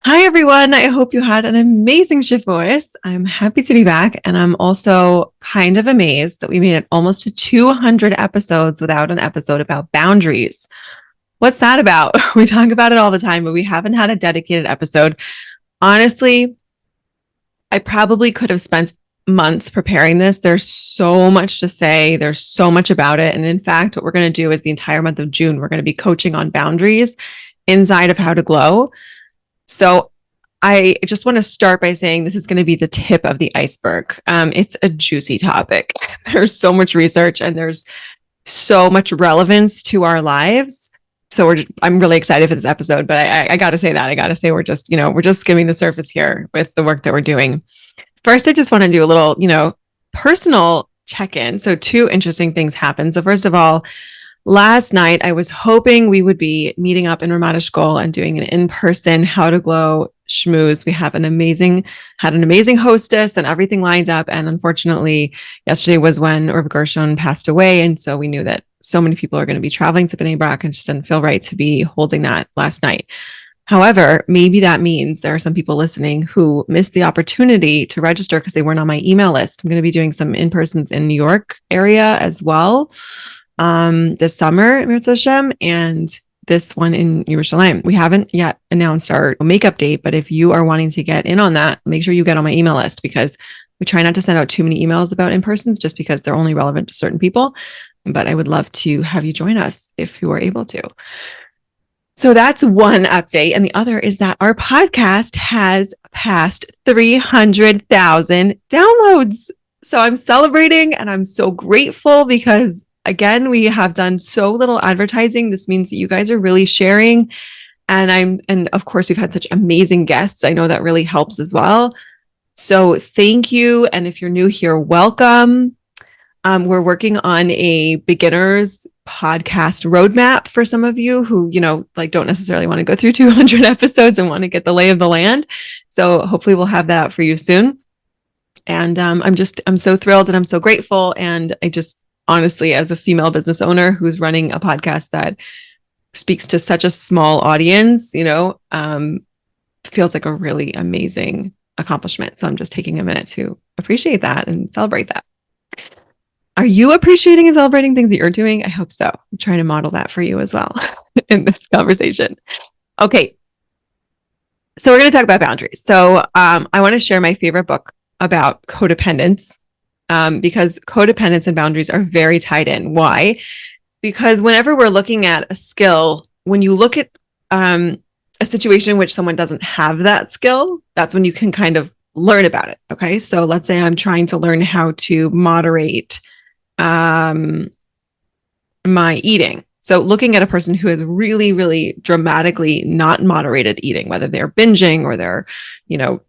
Hi, everyone. I hope you had an amazing shift voice. I'm happy to be back. And I'm also kind of amazed that we made it almost to 200 episodes without an episode about boundaries. What's that about? We talk about it all the time, but we haven't had a dedicated episode. Honestly, I probably could have spent months preparing this. There's so much to say, there's so much about it. And in fact, what we're going to do is the entire month of June, we're going to be coaching on boundaries inside of How to Glow. So I just want to start by saying this is going to be the tip of the iceberg. It's a juicy topic. There's so much research and there's so much relevance to our lives. So I'm really excited for this episode, but I got to say that. I got to say we're just skimming the surface here with the work that we're doing. First, I just want to do a little, personal check-in. So two interesting things happened. So first of all, last night, I was hoping we would be meeting up in Ramat Eshkol and doing an in-person How to Glow schmooze. We had an amazing hostess and everything lined up. And unfortunately, yesterday was when Urv Gershon passed away. And so we knew that so many people are going to be traveling to Bnei Brak and just didn't feel right to be holding that last night. However, maybe that means there are some people listening who missed the opportunity to register because they weren't on my email list. I'm going to be doing some in-persons in New York area as well this summer, Mirza Hashem, and this one in Yerushalayim. We haven't yet announced our makeup date, but if you are wanting to get in on that, make sure you get on my email list because we try not to send out too many emails about in-persons just because they're only relevant to certain people. But I would love to have you join us if you are able to. So that's one update. And the other is that our podcast has passed 300,000 downloads. So I'm celebrating and I'm so grateful because again, we have done so little advertising. This means that you guys are really sharing. And of course, we've had such amazing guests. I know that really helps as well. So thank you. And if you're new here, welcome. We're working on a beginner's podcast roadmap for some of you who, don't necessarily want to go through 200 episodes and want to get the lay of the land. So hopefully we'll have that for you soon. And I'm so thrilled and I'm so grateful. And I just, honestly, as a female business owner who's running a podcast that speaks to such a small audience, feels like a really amazing accomplishment. So I'm just taking a minute to appreciate that and celebrate that. Are you appreciating and celebrating things that you're doing? I hope so. I'm trying to model that for you as well in this conversation. Okay. So we're going to talk about boundaries. So I want to share my favorite book about codependence. Because codependence and boundaries are very tied in. Why? Because whenever we're looking at a skill, when you look at a situation in which someone doesn't have that skill, that's when you can kind of learn about it. Okay. So let's say I'm trying to learn how to moderate my eating. So looking at a person who is really, really dramatically not moderated eating, whether they're binging or they're,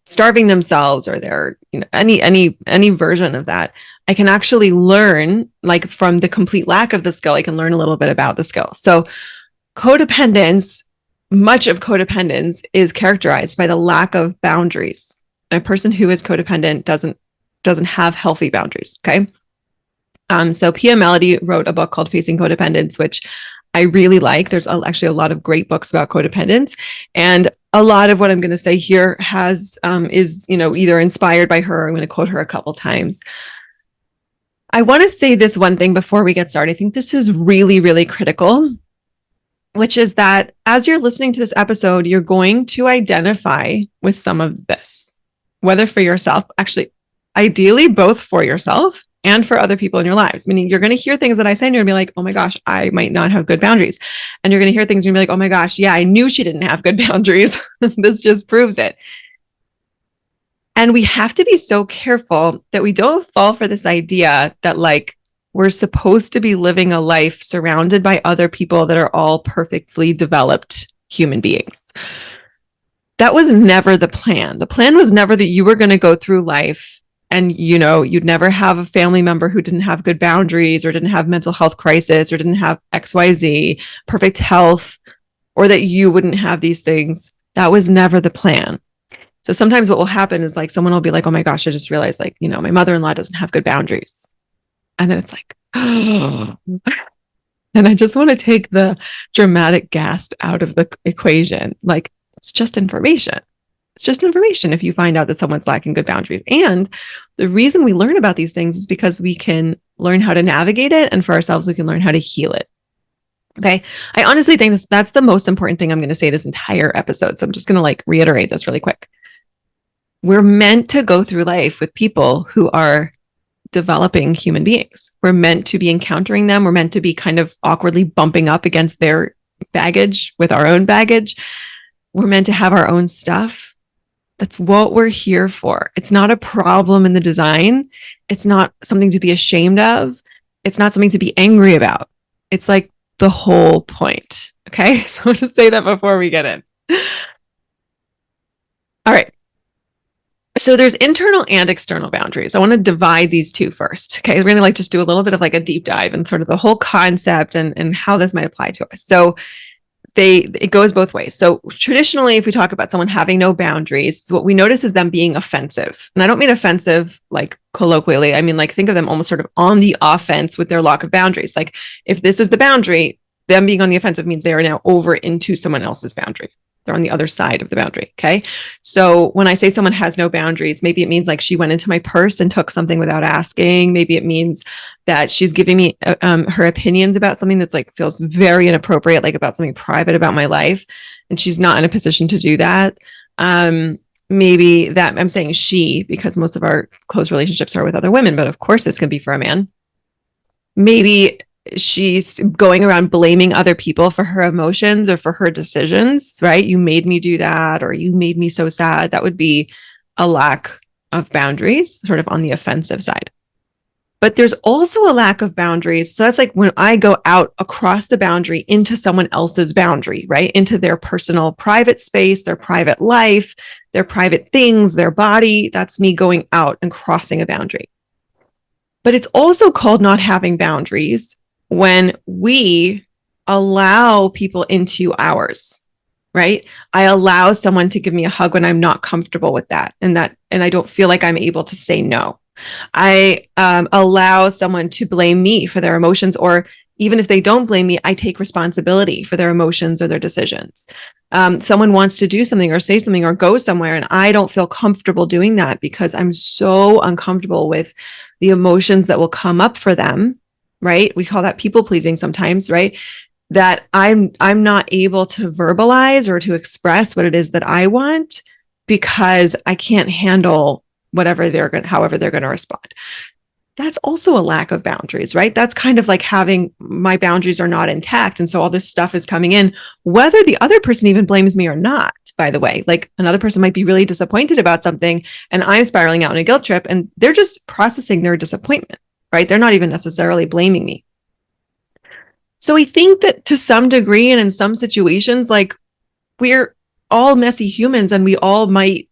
starving themselves or they're, any version of that, I can actually learn, like from the complete lack of the skill, I can learn a little bit about the skill. So codependence, much of codependence is characterized by the lack of boundaries. A person who is codependent doesn't have healthy boundaries. Okay. So Pia Mellody wrote a book called Facing Codependence, which I really like. There's actually a lot of great books about codependence, and a lot of what I'm going to say here is either inspired by her. I'm going to quote her a couple times. I want to say this one thing before we get started. I think this is really, really critical, which is that as you're listening to this episode, you're going to identify with some of this, whether for yourself, actually, ideally both for yourself and for other people in your lives. Meaning you're going to hear things that I say and you're going to be like, oh my gosh, I might not have good boundaries. And you're going to hear things and you're going to be like, oh my gosh, yeah, I knew she didn't have good boundaries. This just proves it. And we have to be so careful that we don't fall for this idea that like we're supposed to be living a life surrounded by other people that are all perfectly developed human beings. That was never the plan. The plan was never that you were going to go through life and, you'd never have a family member who didn't have good boundaries or didn't have mental health crisis or didn't have XYZ, perfect health, or that you wouldn't have these things. That was never the plan. So sometimes what will happen is like someone will be like, oh my gosh, I just realized like, my mother-in-law doesn't have good boundaries. And then it's like, oh. And I just want to take the dramatic gasp out of the equation. Like, it's just information. It's just information if you find out that someone's lacking good boundaries. And the reason we learn about these things is because we can learn how to navigate it. And for ourselves, we can learn how to heal it. Okay. I honestly think that's the most important thing I'm going to say this entire episode. So I'm just going to like reiterate this really quick. We're meant to go through life with people who are developing human beings. We're meant to be encountering them. We're meant to be kind of awkwardly bumping up against their baggage with our own baggage. We're meant to have our own stuff. That's what we're here for. It's not a problem in the design. It's not something to be ashamed of. It's not something to be angry about. It's like the whole point. Okay. So I want to say that before we get in. All right. So there's internal and external boundaries. I want to divide these two first. Okay. We're going to like just do a little bit of like a deep dive and sort of the whole concept and how this might apply to us. So it goes both ways. So traditionally, if we talk about someone having no boundaries, what we notice is them being offensive. And I don't mean offensive like colloquially. I mean, like think of them almost sort of on the offense with their lack of boundaries. Like if this is the boundary, them being on the offensive means they are now over into someone else's boundary. They're on the other side of the boundary. Okay. So when I say someone has no boundaries, maybe it means like she went into my purse and took something without asking. Maybe it means that she's giving me her opinions about something that's like feels very inappropriate, like about something private about my life. And she's not in a position to do that. Maybe that I'm saying she, because most of our close relationships are with other women, but of course this can be for a man. Maybe she's going around blaming other people for her emotions or for her decisions, right? You made me do that, or you made me so sad. That would be a lack of boundaries, sort of on the offensive side. But there's also a lack of boundaries. So that's like when I go out across the boundary into someone else's boundary, right? Into their personal private space, their private life, their private things, their body. That's me going out and crossing a boundary. But it's also called not having boundaries when we allow people into ours, right? I allow someone to give me a hug when I'm not comfortable with that. And I don't feel like I'm able to say no. I allow someone to blame me for their emotions, or even if they don't blame me, I take responsibility for their emotions or their decisions. Someone wants to do something or say something or go somewhere, and I don't feel comfortable doing that because I'm so uncomfortable with the emotions that will come up for them. Right? We call that people pleasing sometimes, right? That I'm not able to verbalize or to express what it is that I want because I can't handle however they're going to respond. That's also a lack of boundaries, right? That's kind of like having my boundaries are not intact. And so all this stuff is coming in, whether the other person even blames me or not, by the way. Like another person might be really disappointed about something and I'm spiraling out on a guilt trip and they're just processing their disappointment. Right? They're not even necessarily blaming me. So we think that to some degree and in some situations, like we're all messy humans and we all might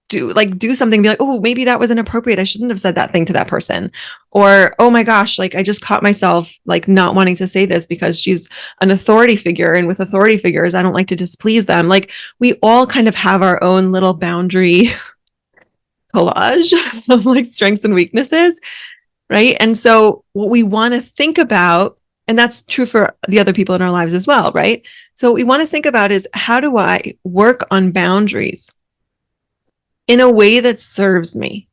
do something, be like, oh, maybe that was inappropriate. I shouldn't have said that thing to that person. Or, oh my gosh, like I just caught myself like not wanting to say this because she's an authority figure. And with authority figures, I don't like to displease them. Like we all kind of have our own little boundary collage of like strengths and weaknesses. Right. And so what we want to think about, and that's true for the other people in our lives as well, right? So what we want to think about is how do I work on boundaries in a way that serves me?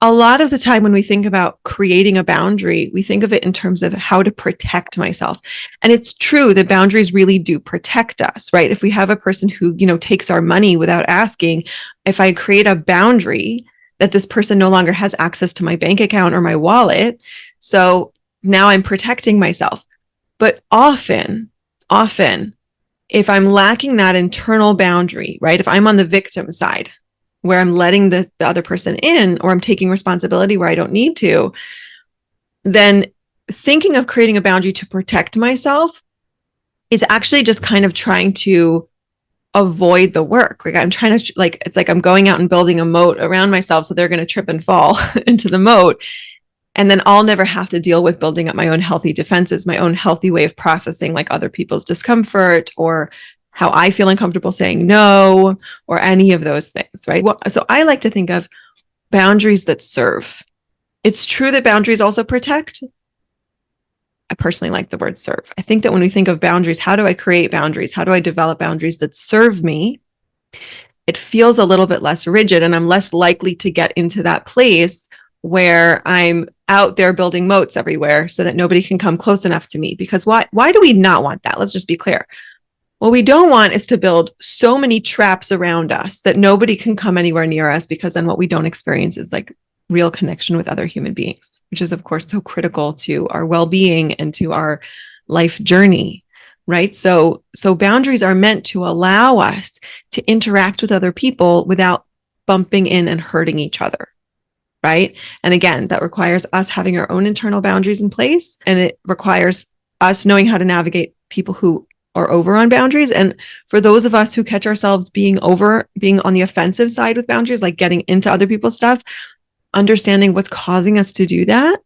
A lot of the time when we think about creating a boundary, we think of it in terms of how to protect myself. And it's true that boundaries really do protect us, right? If we have a person who, takes our money without asking, if I create a boundary that this person no longer has access to my bank account or my wallet. So now I'm protecting myself. But often, if I'm lacking that internal boundary, right? If I'm on the victim side, where I'm letting the other person in, or I'm taking responsibility where I don't need to, then thinking of creating a boundary to protect myself is actually just kind of trying to avoid the work. Like I'm trying to it's like I'm going out and building a moat around myself so they're going to trip and fall into the moat. And then I'll never have to deal with building up my own healthy defenses, my own healthy way of processing like other people's discomfort or how I feel uncomfortable saying no or any of those things, right? So I like to think of boundaries that serve. It's true that boundaries also protect. I personally like the word serve. I think that when we think of boundaries, how do I create boundaries? How do I develop boundaries that serve me? it feels a little bit less rigid, and I'm less likely to get into that place where I'm out there building moats everywhere so that nobody can come close enough to me. Because why do we not want that? Let's just be clear. What we don't want is to build so many traps around us that nobody can come anywhere near us, because then what we don't experience is like real connection with other human beings, which is, of course, so critical to our well-being and to our life journey, right? So boundaries are meant to allow us to interact with other people without bumping in and hurting each other, right? And again, that requires us having our own internal boundaries in place, and it requires us knowing how to navigate people who are over on boundaries. And for those of us who catch ourselves being on the offensive side with boundaries, like getting into other people's stuff, understanding what's causing us to do that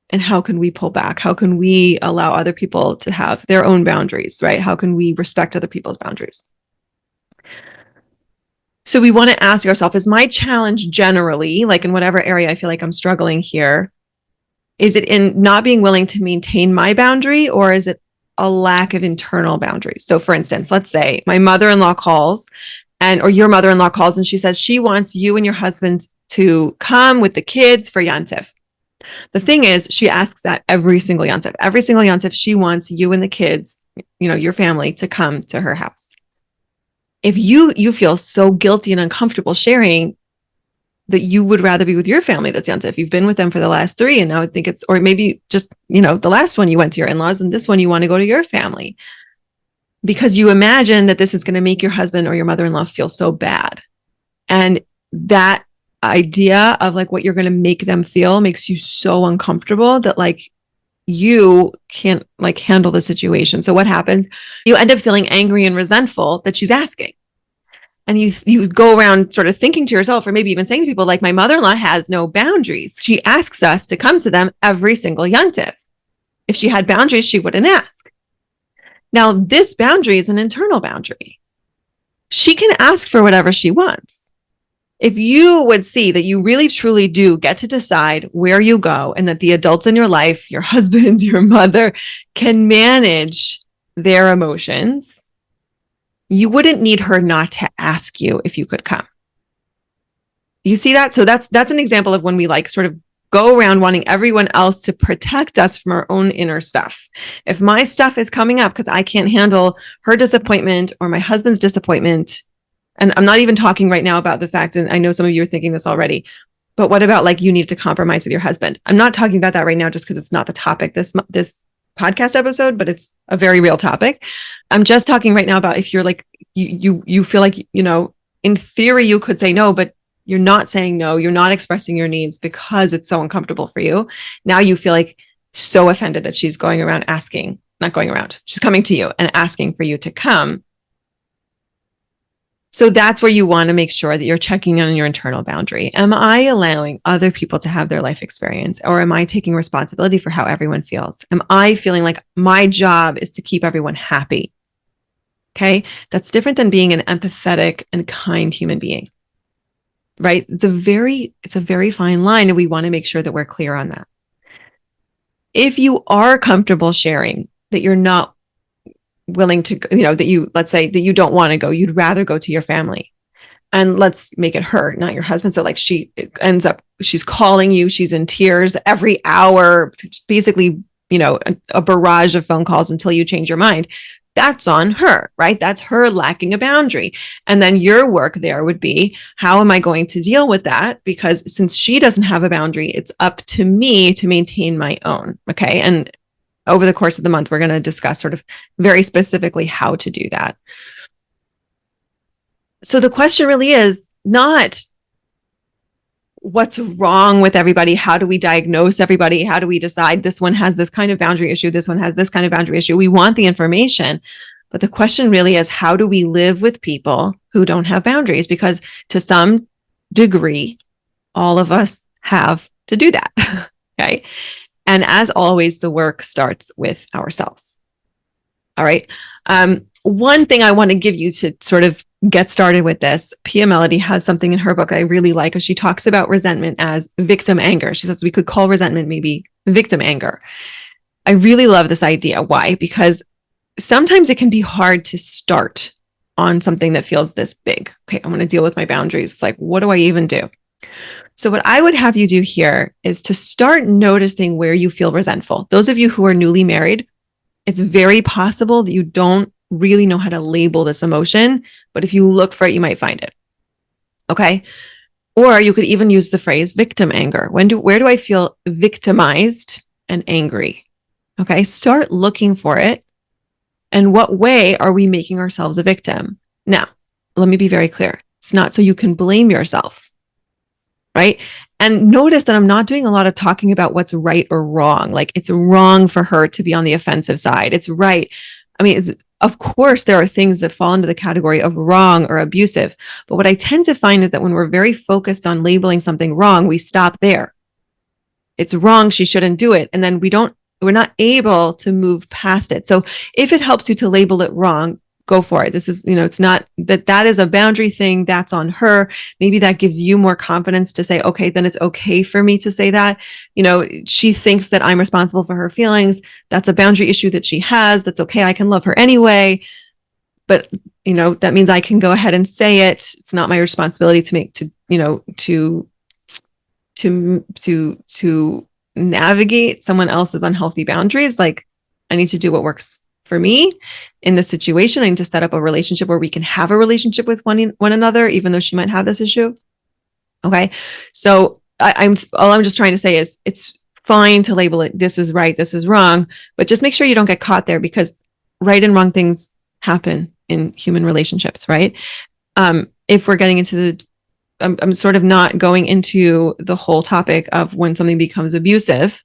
and how can we pull back? How can we allow other people to have their own boundaries, right? How can we respect other people's boundaries? So we want to ask ourselves, is my challenge generally, like in whatever area I feel like I'm struggling here, is it in not being willing to maintain my boundary, or is it a lack of internal boundaries? So for instance, let's say my mother-in-law calls or your mother-in-law calls and she says she wants you and your husband to come with the kids for Yantif. The thing is, she asks that every single Yantif. Every single Yantif, she wants you and the kids, your family, to come to her house. If you feel so guilty and uncomfortable sharing that you would rather be with your family that's Yantif, you've been with them for the last 3, and now I think or maybe just, the last one you went to your in-laws, and this one you want to go to your family, because you imagine that this is going to make your husband or your mother-in-law feel so bad. And that idea of like what you're going to make them feel makes you so uncomfortable that like you can't like handle the situation. So what happens? You end up feeling angry and resentful that she's asking. And you go around sort of thinking to yourself, or maybe even saying to people like, my mother-in-law has no boundaries. She asks us to come to them every single Yantif. If she had boundaries, she wouldn't ask. Now, this boundary is an internal boundary. She can ask for whatever she wants. If you would see that you really truly do get to decide where you go, and that the adults in your life, your husband, your mother, can manage their emotions, you wouldn't need her not to ask you if you could come. You see that? So that's an example of when we like sort of go around wanting everyone else to protect us from our own inner stuff. If my stuff is coming up because I can't handle her disappointment or my husband's disappointment, and I'm not even talking right now about the fact, and I know some of you are thinking this already, but what about like you need to compromise with your husband? I'm not talking about that right now just because it's not the topic this podcast episode, but it's a very real topic. I'm just talking right now about if you're like, you feel like, in theory you could say no, but you're not saying no, you're not expressing your needs because it's so uncomfortable for you. Now you feel like so offended that she's going around asking, not going around, she's coming to you and asking for you to come. So that's where you want to make sure that you're checking on your internal boundary. Am I allowing other people to have their life experience, or am I taking responsibility for how everyone feels? Am I feeling like my job is to keep everyone happy? Okay. That's different than being an empathetic and kind human being, right? It's a very fine line, and we want to make sure that we're clear on that. If you are comfortable sharing that you're not willing to, let's say that you don't want to go, you'd rather go to your family, and let's make it her, not your husband. So like she's calling you, she's in tears every hour, basically, a barrage of phone calls until you change your mind. That's on her, right? That's her lacking a boundary. And then your work there would be, how am I going to deal with that? Because since she doesn't have a boundary, it's up to me to maintain my own. Okay. And over the course of the month, we're going to discuss sort of very specifically how to do that. So the question really is not what's wrong with everybody. How do we diagnose everybody? How do we decide this one has this kind of boundary issue? This one has this kind of boundary issue. We want the information, but the question really is, how do we live with people who don't have boundaries? Because to some degree, all of us have to do that. Okay. And as always, the work starts with ourselves. All right. One thing I want to give you to sort of get started with this, Pia Mellody has something in her book I really like. She talks about resentment as victim anger. She says we could call resentment maybe victim anger. I really love this idea. Why? Because sometimes it can be hard to start on something that feels this big. Okay, I'm going to deal with my boundaries. It's like, what do I even do? So what I would have you do here is to start noticing where you feel resentful. Those of you who are newly married, it's very possible that you don't really know how to label this emotion, but if you look for it, you might find it. Okay. Or you could even use the phrase victim anger. Where do I feel victimized and angry? Okay. Start looking for it. And what way are we making ourselves a victim? Now, let me be very clear. It's not so you can blame yourself, right? And notice that I'm not doing a lot of talking about what's right or wrong. Like it's wrong for her to be on the offensive side. It's right. I mean, of course, there are things that fall into the category of wrong or abusive. But what I tend to find is that when we're very focused on labeling something wrong, we stop there. It's wrong. She shouldn't do it. And then we're not able to move past it. So if it helps you to label it wrong, go for it. This is, it's not that is a boundary thing. That's on her. Maybe that gives you more confidence to say, okay, then it's okay for me to say that. She thinks that I'm responsible for her feelings. That's a boundary issue that she has. That's okay. I can love her anyway. But, that means I can go ahead and say it. It's not my responsibility to navigate someone else's unhealthy boundaries. Like I need to do what works for me in this situation. I need to set up a relationship where we can have a relationship with one another, even though she might have this issue. Okay. So all I'm just trying to say is it's fine to label it. This is right. This is wrong, but just make sure you don't get caught there because right and wrong things happen in human relationships. Right. If we're getting into I'm sort of not going into the whole topic of when something becomes abusive,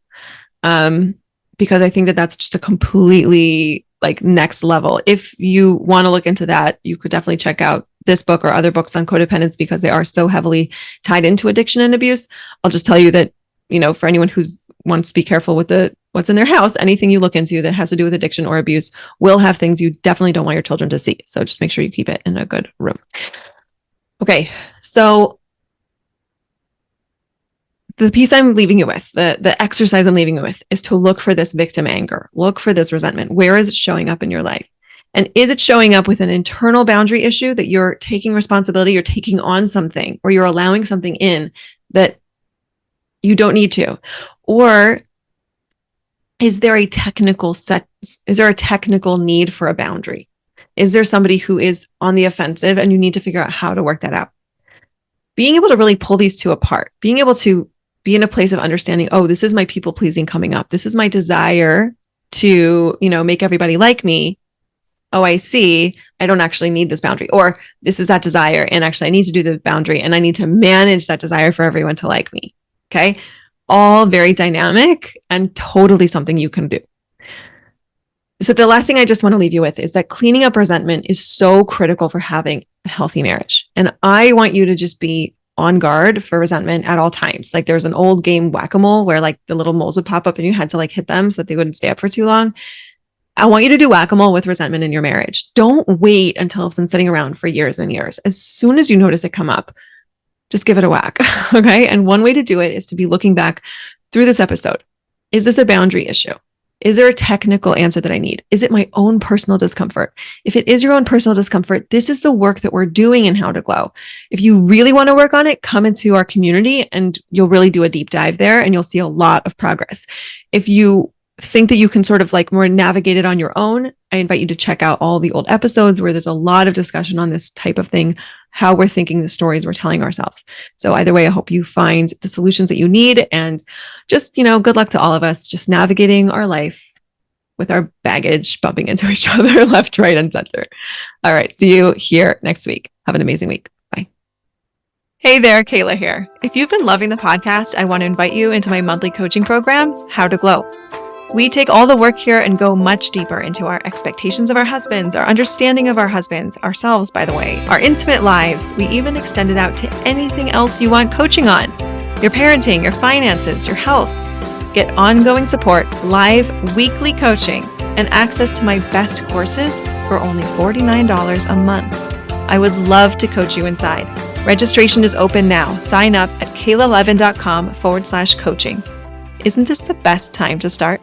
because I think that that's just a completely next level. If you want to look into that, you could definitely check out this book or other books on codependence because they are so heavily tied into addiction and abuse. I'll just tell you that, for anyone who wants to be careful with what's in their house, anything you look into that has to do with addiction or abuse will have things you definitely don't want your children to see. So just make sure you keep it in a good room. Okay. So the piece I'm leaving you with, the exercise I'm leaving you with is to look for this victim anger, look for this resentment. Where is it showing up in your life? And is it showing up with an internal boundary issue that you're taking responsibility, you're taking on something, or you're allowing something in that you don't need to? Or is there a technical need for a boundary? Is there somebody who is on the offensive and you need to figure out how to work that out? Being able to really pull these two apart, being able to be in a place of understanding, oh, this is my people pleasing coming up. This is my desire to, make everybody like me. Oh, I see. I don't actually need this boundary. Or this is that desire. And actually I need to do the boundary and I need to manage that desire for everyone to like me. Okay. All very dynamic and totally something you can do. So the last thing I just want to leave you with is that cleaning up resentment is so critical for having a healthy marriage. And I want you to just be on guard for resentment at all times. Like there's an old game, whack-a-mole, where the little moles would pop up and you had to hit them so that they wouldn't stay up for too long. I want you to do whack-a-mole with resentment in your marriage. Don't wait until it's been sitting around for years and years. As soon as you notice it come up, just give it a whack. Okay. And one way to do it is to be looking back through this episode. Is this a boundary issue? Is there a technical answer that I need? Is it my own personal discomfort? If it is your own personal discomfort, this is the work that we're doing in How to Glow. If you really want to work on it, come into our community and you'll really do a deep dive there and you'll see a lot of progress. If you think that you can sort of more navigate it on your own, I invite you to check out all the old episodes where there's a lot of discussion on this type of thing, how we're thinking, the stories we're telling ourselves. So either way, I hope you find the solutions that you need and just, good luck to all of us, just navigating our life with our baggage, bumping into each other left, right, and center. All right. See you here next week. Have an amazing week. Bye. Hey there, Kayla here. If you've been loving the podcast, I want to invite you into my monthly coaching program, How to Glow. We take all the work here and go much deeper into our expectations of our husbands, our understanding of our husbands, ourselves, by the way, our intimate lives. We even extend it out to anything else you want coaching on. Your parenting, your finances, your health. Get ongoing support, live weekly coaching, and access to my best courses for only $49 a month. I would love to coach you inside. Registration is open now. Sign up at kaylalevin.com/coaching. Isn't this the best time to start?